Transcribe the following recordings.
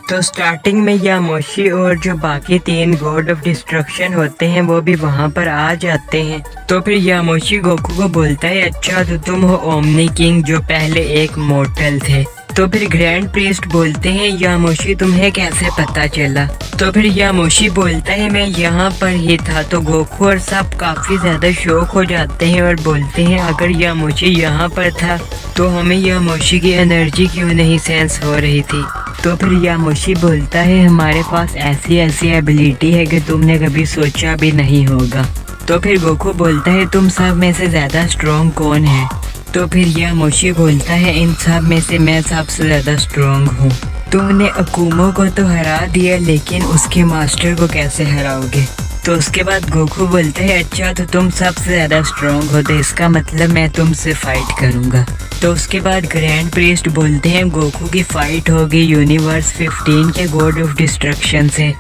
तो स्टार्टिंग में यामोशी और जो बाकी 3 गॉड ऑफ डिस्ट्रक्शन होते हैं वो भी वहाँ पर आ जाते हैं। तो फिर यामोशी गोकू को बोलता है अच्छा तो तुम हो ओमनी किंग जो पहले एक मॉर्टल थे। तो फिर ग्रैंड प्रीस्ट बोलते हैं यामोशी तुम्हें कैसे पता चला। तो फिर यामोशी बोलता है मैं यहाँ पर ही था। तो गोकू और सब काफी ज्यादा शॉक हो जाते हैं और बोलते हैं अगर यामोशी यहाँ पर था तो हमें यामोशी की एनर्जी क्यों नहीं सेंस हो रही थी। तो फिर यामोशी बोलता है हमारे पास ऐसी ऐसी एबिलिटी है कि तुमने कभी सोचा भी नहीं होगा। तो फिर गोकू बोलता है तुम सब में से ज्यादा स्ट्रॉन्ग कौन है। तो फिर यामोशी बोलता है इन सब में से मैं सबसे ज्यादा स्ट्रॉन्ग हूँ। तुमने अकुमो को तो हरा दिया लेकिन उसके मास्टर को कैसे हराओगे। तो उसके बाद गोकू बोलते हैं अच्छा तो तुम सबसे ज्यादा स्ट्रॉन्ग हो तो इसका मतलब मैं तुमसे फाइट करूंगा। तो उसके बाद ग्रैंड प्रीस्ट बोलते हैं गोकू की फाइट होगी यूनिवर्स 15 के गॉड ऑफ डिस्ट्रक्शन से,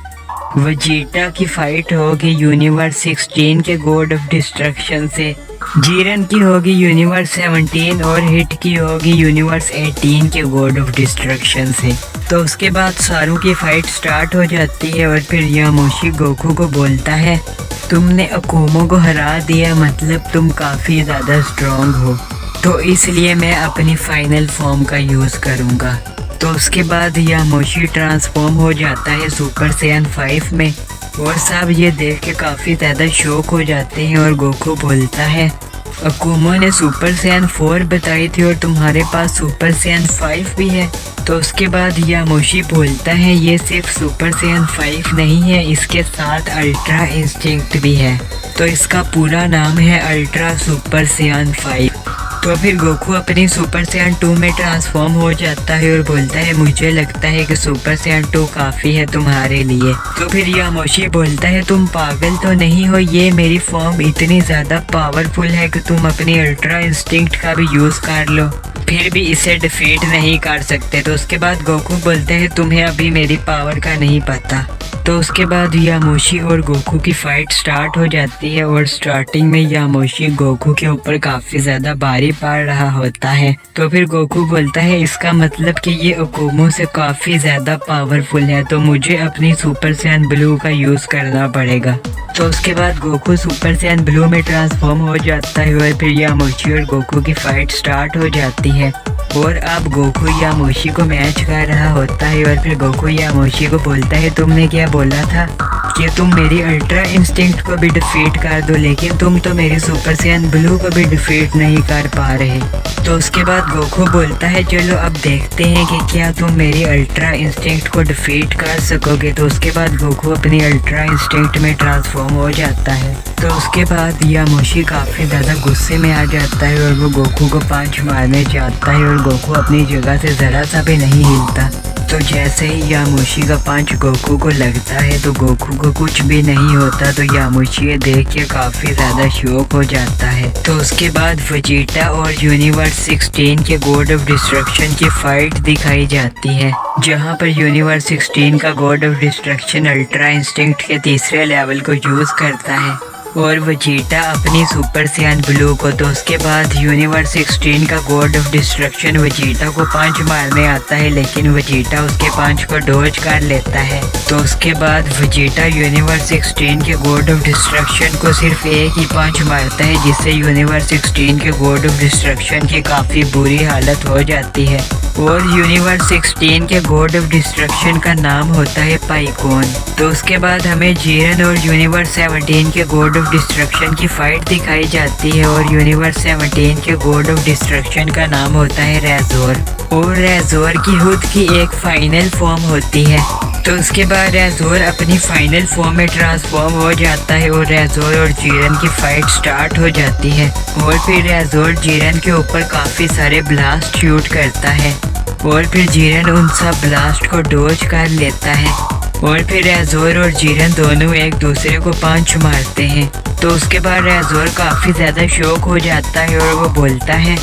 वेजिटा की फाइट होगी यूनिवर्स 16 के गॉड ऑफ डिस्ट्रक्शन से, जीरन की होगी यूनिवर्स 17 और हिट की होगी यूनिवर्स 18 के गॉड ऑफ डिस्ट्रक्शन से। तो उसके बाद सारों की फाइट स्टार्ट हो जाती है और फिर यामोशी गोकू को बोलता है तुमने अकुमो को हरा दिया मतलब तुम काफ़ी ज़्यादा स्ट्रॉन्ग हो तो इसलिए मैं अपनी फाइनल फॉर्म का यूज़ करूँगा। तो उसके बाद यामोशी ट्रांसफॉर्म हो जाता है सुपर सैयन 5 में और सब ये देख के काफ़ी ज़्यादा शॉक हो जाते हैं और गोकू बोलता है अकुमो ने सुपर सैयन 4 बताई थी और तुम्हारे पास सुपर सैयन 5 भी है। तो उसके बाद यामोशी बोलता है ये सिर्फ सुपर सैयन 5 नहीं है इसके साथ अल्ट्रा इंस्टिंक्ट भी है तो इसका पूरा नाम है अल्ट्रा सुपर सैयन 5। तो फिर गोकू अपनी सुपर सैयन 2 में ट्रांसफॉर्म हो जाता है और बोलता है मुझे लगता है कि सुपर सैयन 2 काफ़ी है तुम्हारे लिए। तो फिर यामोशी बोलता है तुम पागल तो नहीं हो, ये मेरी फॉर्म इतनी ज़्यादा पावरफुल है कि तुम अपनी अल्ट्रा इंस्टिंक्ट का भी यूज़ कर लो फिर भी इसे डिफीट नहीं कर सकते। तो उसके बाद गोकू बोलते हैं तुम्हें अभी मेरी पावर का नहीं पता। तो उसके बाद यामोशी और गोकू की फाइट स्टार्ट हो जाती है और स्टार्टिंग में यामोशी गोकू के ऊपर काफ़ी ज़्यादा भारी पड़ रहा होता है। तो फिर गोकू बोलता है इसका मतलब कि ये अकुमो से काफ़ी ज़्यादा पावरफुल है तो मुझे अपनी सुपर सैयन ब्लू का यूज़ करना पड़ेगा। तो उसके बाद गोकू सुपर सैयन ब्लू में ट्रांसफॉर्म हो जाता है और फिर यामोशी और गोकू की फाइट स्टार्ट हो जाती है और अब गोकू यामोशी को मैच कर रहा होता है और फिर गोकू यामोशी को बोलता है तुमने क्या बोला था कि तुम मेरी अल्ट्रा इंस्टिंक्ट को भी डिफीट कर दो लेकिन तुम तो मेरी सुपर सैयन ब्लू को भी डिफीट नहीं कर पा रहे। तो उसके बाद गोकू बोलता है चलो अब देखते हैं कि क्या तुम मेरी अल्ट्रा इंस्टिंक्ट को डिफीट कर सकोगे। तो उसके बाद गोकू अपनी अल्ट्रा इंस्टिंक्ट में ट्रांसफॉर्म हो जाता है। तो उसके बाद यामोशी काफ़ी ज़्यादा गुस्से में आ जाता है और वो गोकू को पंच मारने चाहता है और गोकू अपनी जगह से ज़रा सा भी नहीं हिलता। तो जैसे ही यामोशी का पंच गोकू को लगता है तो गोकू को कुछ भी नहीं होता। तो यामोशी ये देख के काफ़ी ज़्यादा शॉक हो जाता है। तो उसके बाद वेजिटा और यूनिवर्स 16 के गॉड ऑफ डिस्ट्रक्शन की फाइट दिखाई जाती है जहां पर यूनिवर्स 16 का God of destruction ultra instinct के तीसरे लेवल को यूज़ करता है और वेजिटा अपनी सुपर सैयन ब्लू को। तो उसके बाद यूनिवर्स 16 का गॉड ऑफ डिस्ट्रक्शन वेजिटा को पंच मारने आता है लेकिन वेजिटा उसके पंच को डॉज कर लेता है। तो उसके बाद वेजिटा यूनिवर्स 16 के गॉड ऑफ डिस्ट्रक्शन को सिर्फ एक ही पंच मारता है जिससे यूनिवर्स 16 के गॉड ऑफ डिस्ट्रक्शन की काफ़ी बुरी हालत हो जाती है और यूनिवर्स 16 के गॉड ऑफ डिस्ट्रक्शन का नाम होता है पाइकोन। तो उसके बाद हमें जीरन और यूनिवर्स 17 के गॉड ऑफ डिस्ट्रक्शन की फाइट दिखाई जाती है और यूनिवर्स 17 के गॉड ऑफ डिस्ट्रक्शन का नाम होता है रेज़ोर और रेज़ोर की खुद की एक फाइनल फॉर्म होती है। तो उसके बाद रेज़ोर अपनी फाइनल फॉर्म में ट्रांसफॉर्म हो जाता है और रेज़ोर और जीरन की फाइट स्टार्ट हो जाती है और फिर रेज़ोर जीरन के ऊपर काफ़ी सारे ब्लास्ट शूट करता है और फिर जीरन उन सब ब्लास्ट को डॉज कर लेता है और फिर रेज़ोर और जीरन दोनों एक दूसरे को पंच मारते हैं। तो उसके बाद रेज़ोर काफ़ी ज़्यादा शॉक हो जाता है और वो बोलता है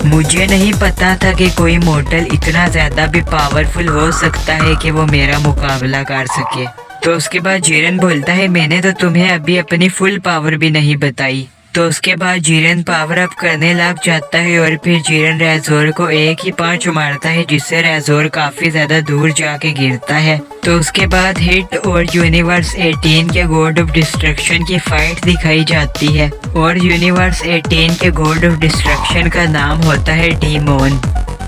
मुझे नहीं पता था कि कोई मॉर्टल इतना ज़्यादा भी पावरफुल हो सकता है कि वो मेरा मुकाबला कर सके। तो उसके बाद जीरन बोलता है मैंने तो तुम्हें अभी अपनी फुल पावर भी नहीं बताई। तो उसके बाद जीरन पावर अप करने लग जाता है और फिर जीरन रेज़ोर को एक ही पंच मारता है जिससे रेज़ोर काफी ज्यादा दूर जाके गिरता है। तो उसके बाद हिट और यूनिवर्स 18 के गॉड ऑफ डिस्ट्रक्शन की फाइट दिखाई जाती है और यूनिवर्स 18 के गॉड ऑफ डिस्ट्रक्शन का नाम होता है डीमोन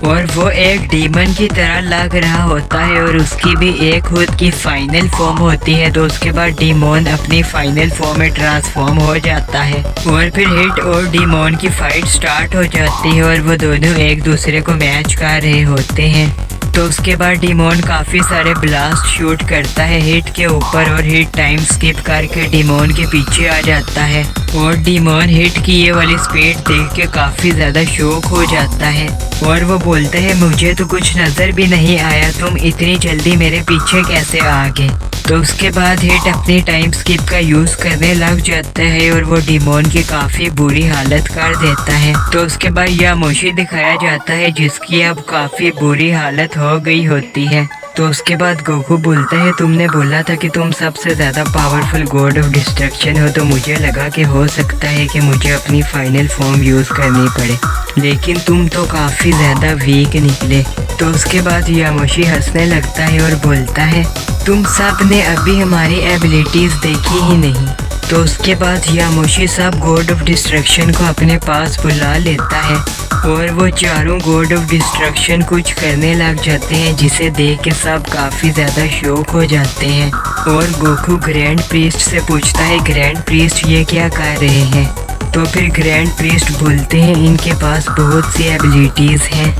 और वो एक डीमन की तरह लग रहा होता है और उसकी भी एक खुद की फाइनल फॉर्म होती है। तो उसके बाद डीमोन अपनी फाइनल फॉर्म में ट्रांसफॉर्म हो जाता है और फिर हिट और डीमोन की फाइट स्टार्ट हो जाती है और वो दोनों एक दूसरे को मैच कर रहे होते हैं। तो उसके बाद डीमोन काफी सारे ब्लास्ट शूट करता है हिट के ऊपर और हिट टाइम स्किप करके डीमोन के पीछे आ जाता है और डीमोन हिट की ये वाली स्पीड देख के काफी ज्यादा शॉक हो जाता है और वो बोलता है मुझे तो कुछ नजर भी नहीं आया, तुम इतनी जल्दी मेरे पीछे कैसे आ गए। तो उसके बाद हिट अपनी टाइम स्किप का यूज करने लग जाता है और वो डीमोन की काफी बुरी हालत कर देता है। तो उसके बाद यामोशी दिखाया जाता है जिसकी अब काफी बुरी हालत हो गई होती है। तो उसके बाद गोकू बोलता है तुमने बोला था कि तुम सबसे ज्यादा पावरफुल गॉड ऑफ डिस्ट्रक्शन हो, तो मुझे लगा कि हो सकता है कि मुझे अपनी फाइनल फॉर्म यूज करनी पड़े, लेकिन तुम तो काफी ज्यादा वीक निकले। तो उसके बाद यामोशी हंसने लगता है और बोलता है तुम सब ने अभी हमारी एबिलिटीज देखी ही नहीं। तो उसके बाद यामोशी सब गॉड ऑफ डिस्ट्रक्शन को अपने पास बुला लेता है और वो चारों गॉड ऑफ डिस्ट्रक्शन कुछ करने लग जाते हैं जिसे देख के सब काफी ज्यादा शॉक हो जाते हैं और गोकू ग्रैंड प्रीस्ट से पूछता है ग्रैंड प्रीस्ट ये क्या कर रहे हैं। तो फिर ग्रैंड प्रीस्ट बोलते हैं इनके पास बहुत सी एबिलिटीज हैं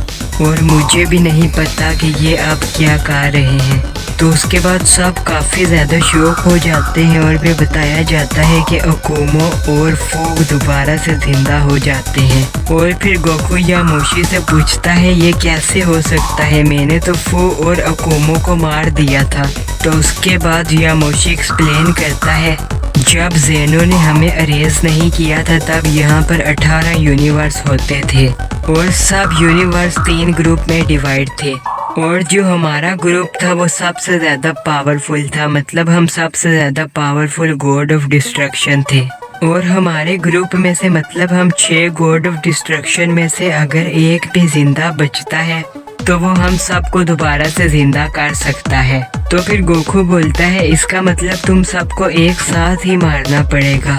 और मुझे भी नहीं पता कि ये अब क्या कर रहे हैं। तो उसके बाद सब काफ़ी ज़्यादा शॉक हो जाते हैं और फिर बताया जाता है कि अकोमो और फू दोबारा से जिंदा हो जाते हैं और फिर गोकू यामोशी से पूछता है ये कैसे हो सकता है, मैंने तो फू और अकोमो को मार दिया था। तो उसके बाद यामोशी एक्सप्लेन करता है जब जेनो ने हमें अरेज नहीं किया था तब यहाँ पर 18 यूनिवर्स होते थे और सब यूनिवर्स 3 ग्रुप में डिवाइड थे और जो हमारा ग्रुप था वो सबसे ज्यादा पावरफुल था, मतलब हम सबसे ज्यादा पावरफुल गॉड ऑफ डिस्ट्रक्शन थे और हमारे ग्रुप में से मतलब हम 6 गॉड ऑफ डिस्ट्रक्शन में से अगर एक भी जिंदा बचता है तो वो हम सबको दोबारा से जिंदा कर सकता है। तो फिर गोकू बोलता है इसका मतलब तुम सबको एक साथ ही मारना पड़ेगा।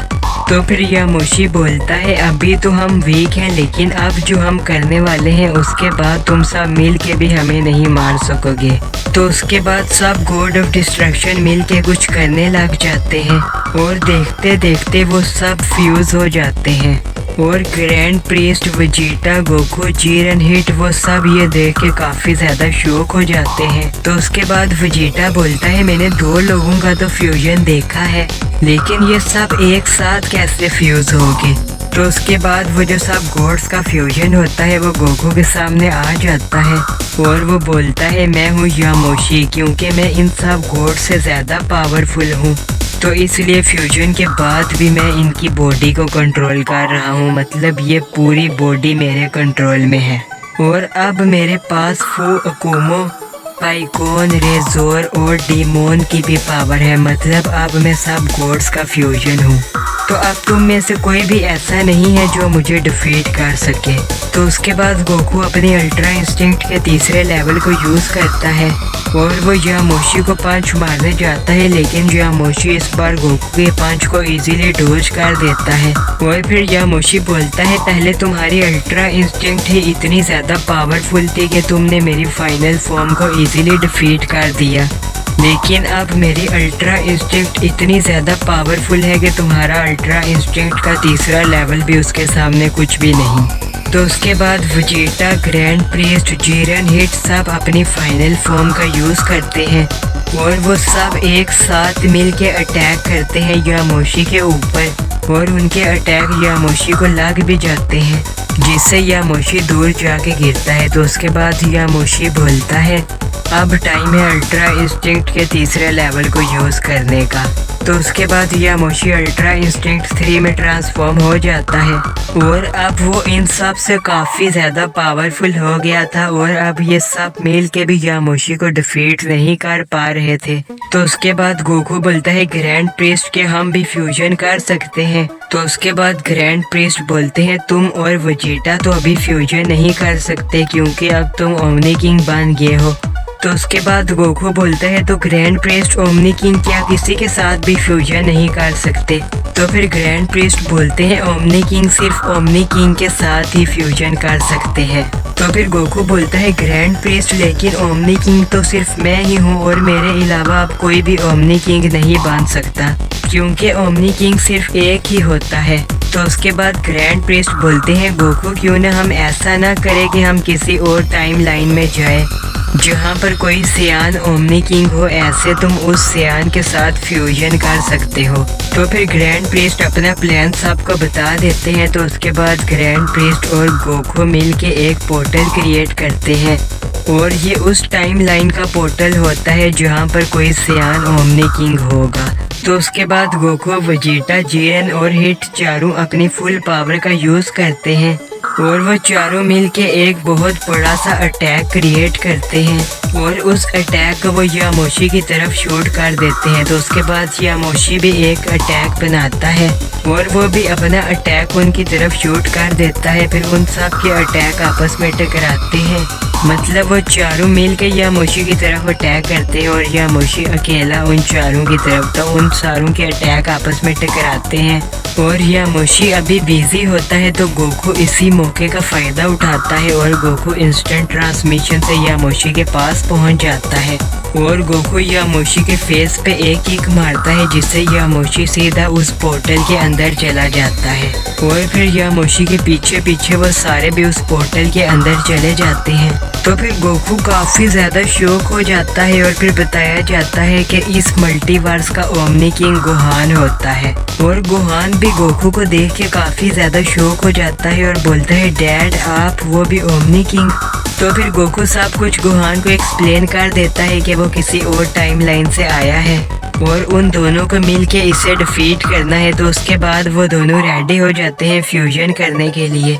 तो फिर यामोशी बोलता है अभी तो हम वीक हैं लेकिन अब जो हम करने वाले हैं उसके बाद तुम सब मिल के भी हमें नहीं मार सकोगे। तो उसके बाद सब गॉड ऑफ डिस्ट्रक्शन मिल के कुछ करने लग जाते हैं और देखते देखते वो सब फ्यूज हो जाते हैं और grand priest Vegeta Goku Jiran hit वो सब ये देख के काफी ज्यादा शॉक हो जाते हैं। तो उसके बाद वेजिटा बोलता है मैंने 2 लोगों का तो फ्यूजन देखा है लेकिन ये सब एक साथ कैसे फ्यूज होंगे। तो उसके बाद वो जो सब गॉड्स का फ्यूजन होता है वो गोकू के सामने आ जाता है और वो बोलता है मैं हूँ यामोशी, क्योंकि मैं इन सब गॉड से ज्यादा पावरफुल हूँ तो इसलिए फ्यूजन के बाद भी मैं इनकी बॉडी को कंट्रोल कर रहा हूँ, मतलब ये पूरी बॉडी मेरे कंट्रोल में है और अब मेरे पास फू अकोमो पाइकोन रेज़ोर और डीमोन की भी पावर है, मतलब अब मैं सब गॉड्स का फ्यूजन हूँ। तो अब तुम में से कोई भी ऐसा नहीं है जो मुझे डिफीट कर सके। तो उसके बाद गोकू अपने अल्ट्रा इंस्टिंक्ट के तीसरे लेवल को यूज करता है और वो यामोशी को पंच मारने जाता है लेकिन यामोशी इस बार गोकू के पंच को इजीली डोज कर देता है और फिर यामोशी बोलता है पहले तुम्हारी अल्ट्रा इंस्टिंक्ट ही इतनी ज्यादा पावरफुल थी कि तुमने मेरी फाइनल फॉर्म को इजीली डिफीट कर दिया, लेकिन अब मेरी अल्ट्रा इंस्टिंक्ट इतनी ज़्यादा पावरफुल है कि तुम्हारा अल्ट्रा इंस्टिंक्ट का तीसरा लेवल भी उसके सामने कुछ भी नहीं। तो उसके बाद Vegeta grand priest Jiran hit सब अपनी फाइनल फॉर्म का यूज़ करते हैं और वो सब एक साथ मिल के अटैक करते हैं यामोशी के ऊपर और उनके अटैक यामोशी को लग भी जाते हैं जिससे यामोशी दूर जाके गिरता है। तो उसके बाद यामोशी बोलता है अब टाइम है अल्ट्रा इंस्टिंक्ट के तीसरे लेवल को यूज करने का। तो उसके बाद यामोशी अल्ट्रा इंस्टिंक्ट 3 में ट्रांसफॉर्म हो जाता है और अब वो इन सब से काफी ज्यादा पावरफुल हो गया था और अब ये सब मिल के भी यामोशी को डिफीट नहीं कर पा रहे थे। तो उसके बाद गोकू बोलता है ग्रैंड प्रीस्ट के हम भी फ्यूजन कर सकते हैं। तो उसके बाद ग्रैंड प्रीस्ट बोलते हैं तुम और वेजिटा तो अभी फ्यूजन नहीं कर सकते क्योंकि अब तुम ओमनी किंग बन गए हो। तो उसके बाद गोकू बोलता है तो ग्रैंड प्रीस्ट ओमनी किंग क्या किसी के साथ भी फ्यूजन नहीं कर सकते? तो फिर ग्रैंड प्रीस्ट बोलते हैं ओमनी किंग सिर्फ ओमनी किंग के साथ ही फ्यूजन कर सकते हैं। तो फिर गोकू बोलता है ग्रैंड प्रीस्ट लेकिन ओमनी किंग तो सिर्फ मैं ही हूँ और मेरे अलावा अब कोई भी ओमनी किंग नहीं बन सकता क्योंकि ओमनी किंग सिर्फ एक ही होता है। तो उसके बाद ग्रैंड प्रीस्ट बोलते हैं गोकू क्यों ना हम ऐसा ना करें कि हम किसी और टाइम लाइन में जाए जहाँ पर कोई सियान ओमनी किंग हो, ऐसे तुम उस सियान के साथ फ्यूजन कर सकते हो। तो फिर ग्रैंड प्रीस्ट अपना प्लान सबको बता देते हैं। तो उसके बाद ग्रैंड प्रीस्ट और गोकू मिल के एक पोर्टल क्रिएट करते हैं और ये उस टाइम लाइन का पोर्टल होता है जहाँ पर कोई सियान ओमनी किंग होगा। तो उसके बाद गोकू, वेजिटा, जीरन और हिट चारों अपनी फुल पावर का यूज करते हैं और वो चारों मिलके एक बहुत बड़ा सा अटैक क्रिएट करते हैं और उस अटैक को वो यामोशी की तरफ शूट कर देते हैं। तो उसके बाद यामोशी भी एक अटैक बनाता है और वो भी अपना अटैक उनकी तरफ शूट कर देता है। फिर उन सब के अटैक आपस में टकराते हैं, मतलब वो चारों मिल के यामोशी की तरफ अटैक करते हैं और यामोशी अकेला उन चारों की तरफ। तो उन चारों के अटैक आपस में टकराते हैं और यामोशी अभी बिजी होता है। तो गोकू इसी मौके का फायदा उठाता है और गोकू इंस्टेंट ट्रांसमिशन से यामोशी के पास पहुंच जाता है और गोकू यामोशी के फेस पे एक किक मारता है जिससे यामोशी सीधा उस पोर्टल के अंदर चला जाता है और फिर यामोशी के पीछे पीछे वो सारे भी उस पोर्टल के अंदर चले जाते हैं। तो फिर गोकू काफी ज्यादा शॉक हो जाता है और फिर बताया जाता है कि इस मल्टीवर्स का ओमनी किंग गोहान होता है और गोहान भी गोकू को देख के काफी ज्यादा शॉक हो जाता है और बोलता है डैड आप, वो भी ओमनी किंग? तो फिर गोकू सब कुछ गोहान को एक्सप्लेन कर देता है कि वो किसी और टाइम लाइन से आया है और उन दोनों को मिलके इसे डिफीट करना है। तो उसके बाद वो दोनों रेडी हो जाते हैं फ्यूजन करने के लिए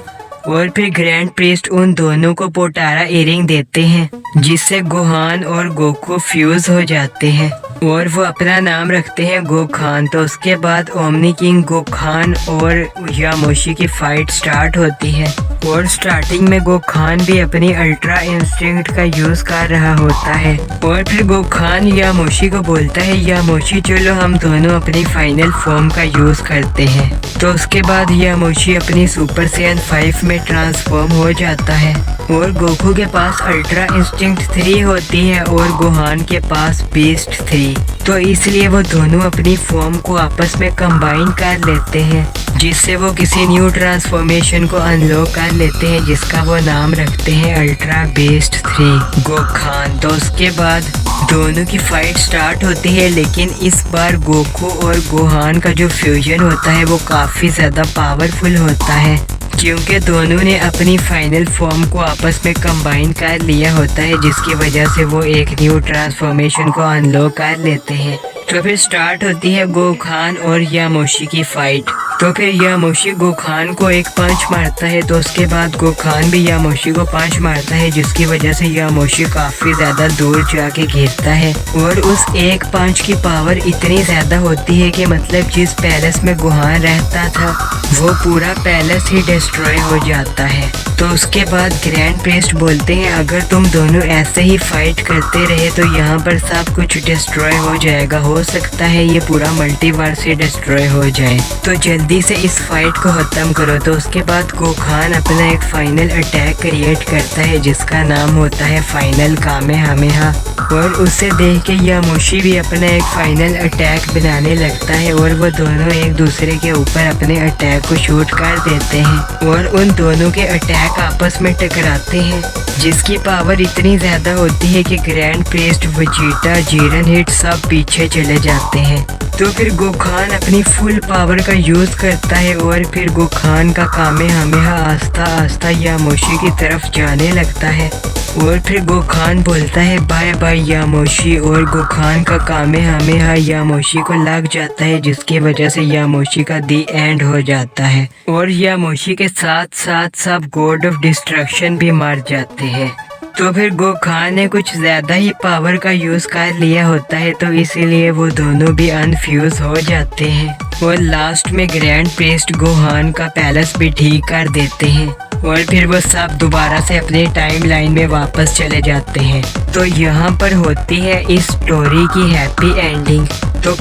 और फिर ग्रैंड प्रीस्ट उन दोनों को पोटारा इयरिंग देते हैं जिससे गोहान और गोकू फ्यूज हो जाते हैं और वो अपना नाम रखते हैं गोखान। तो उसके बाद ओमनी किंग गोखान और यामोशी की फाइट स्टार्ट होती है और स्टार्टिंग में गोखान भी अपनी अल्ट्रा इंस्टिंक्ट का यूज कर रहा होता है और फिर गोखान यामोशी को बोलता है यामोशी चलो हम दोनों अपनी फाइनल फॉर्म का यूज करते हैं। तो उसके बाद यामोशी अपनी सुपर सैयन 5 में ट्रांसफॉर्म हो जाता है और गोकू के पास अल्ट्रा इंस्टिंक्ट 3 होती है और गोहान के पास बीस्ट 3। तो इसलिए वो दोनों अपनी फॉर्म को आपस में कंबाइन कर लेते हैं जिससे वो किसी न्यू ट्रांसफॉर्मेशन को अनलॉक कर लेते हैं जिसका वो नाम रखते हैं अल्ट्रा बेस्ट 3 गोखान। तो उसके बाद दोनों की फाइट स्टार्ट होती है लेकिन इस बार गोकू और गोहान का जो फ्यूजन होता है वो काफ़ी ज़्यादा पावरफुल होता है क्योंकि दोनों ने अपनी फाइनल फॉर्म को आपस में कंबाइन कर लिया होता है जिसकी वजह से वो एक न्यू ट्रांसफॉर्मेशन को अनलॉक कर लेते हैं। तो फिर स्टार्ट होती है गोखान और यामोशी की फाइट। तो फिर यामोशी गोखान को एक पंच मारता है तो उसके बाद गोखान भी यामोशी को पंच मारता है जिसकी वजह से यामोशी काफी ज्यादा दूर जाके गिरता है और उस एक पंच की पावर इतनी ज्यादा होती है कि मतलब जिस पैलेस में गोहान रहता था वो पूरा पैलेस ही डिस्ट्रॉय हो जाता है। तो उसके बाद ग्रैंड प्रीस्ट बोलते हैं अगर तुम दोनों ऐसे ही फाइट करते रहे तो यहाँ पर सब कुछ डिस्ट्रॉय हो जाएगा, हो सकता है ये पूरा मल्टीवर्स ही डिस्ट्रॉय हो जाए, तो जल्दी से इस फाइट को खत्म करो। तो उसके बाद गोखान अपना एक फाइनल अटैक क्रिएट करता है जिसका नाम होता है फाइनल कामेहामेहा और उसे देख के यामोशी भी अपना एक फाइनल अटैक बनाने लगता है और वो दोनों एक दूसरे के ऊपर अपने अटैक को शूट कर देते हैं और उन दोनों के अटैक आपस में टकराते हैं जिसकी पावर इतनी ज्यादा होती है कि grand priest, Vegeta, Jiran hit सब पीछे चले जाते हैं। तो फिर गोखान अपनी फुल पावर का यूज करता है और फिर गोखान का कामेहामेहा आस्ता आस्ता यामोशी की तरफ जाने लगता है और फिर गोखान बोलता है बाय बाय यामोशी और गोखान का कामेहामेहा यामोशी को लग जाता है जिसकी वजह से यामोशी का दी एंड हो जाता है और यामोशी के साथ साथ सब गॉड ऑफ डिस्ट्रक्शन भी मर जाते हैं। तो फिर गोखान ने कुछ ज्यादा ही पावर का यूज कर लिया होता है, तो इसीलिए वो दोनों भी अनफ्यूज हो जाते हैं और लास्ट में ग्रैंड प्रीस्ट गोहान का पैलेस भी ठीक कर देते हैं और फिर वो सब दोबारा से अपने टाइमलाइन में वापस चले जाते हैं। तो यहाँ पर होती है इस स्टोरी की हैप्पी एंडिंग। तो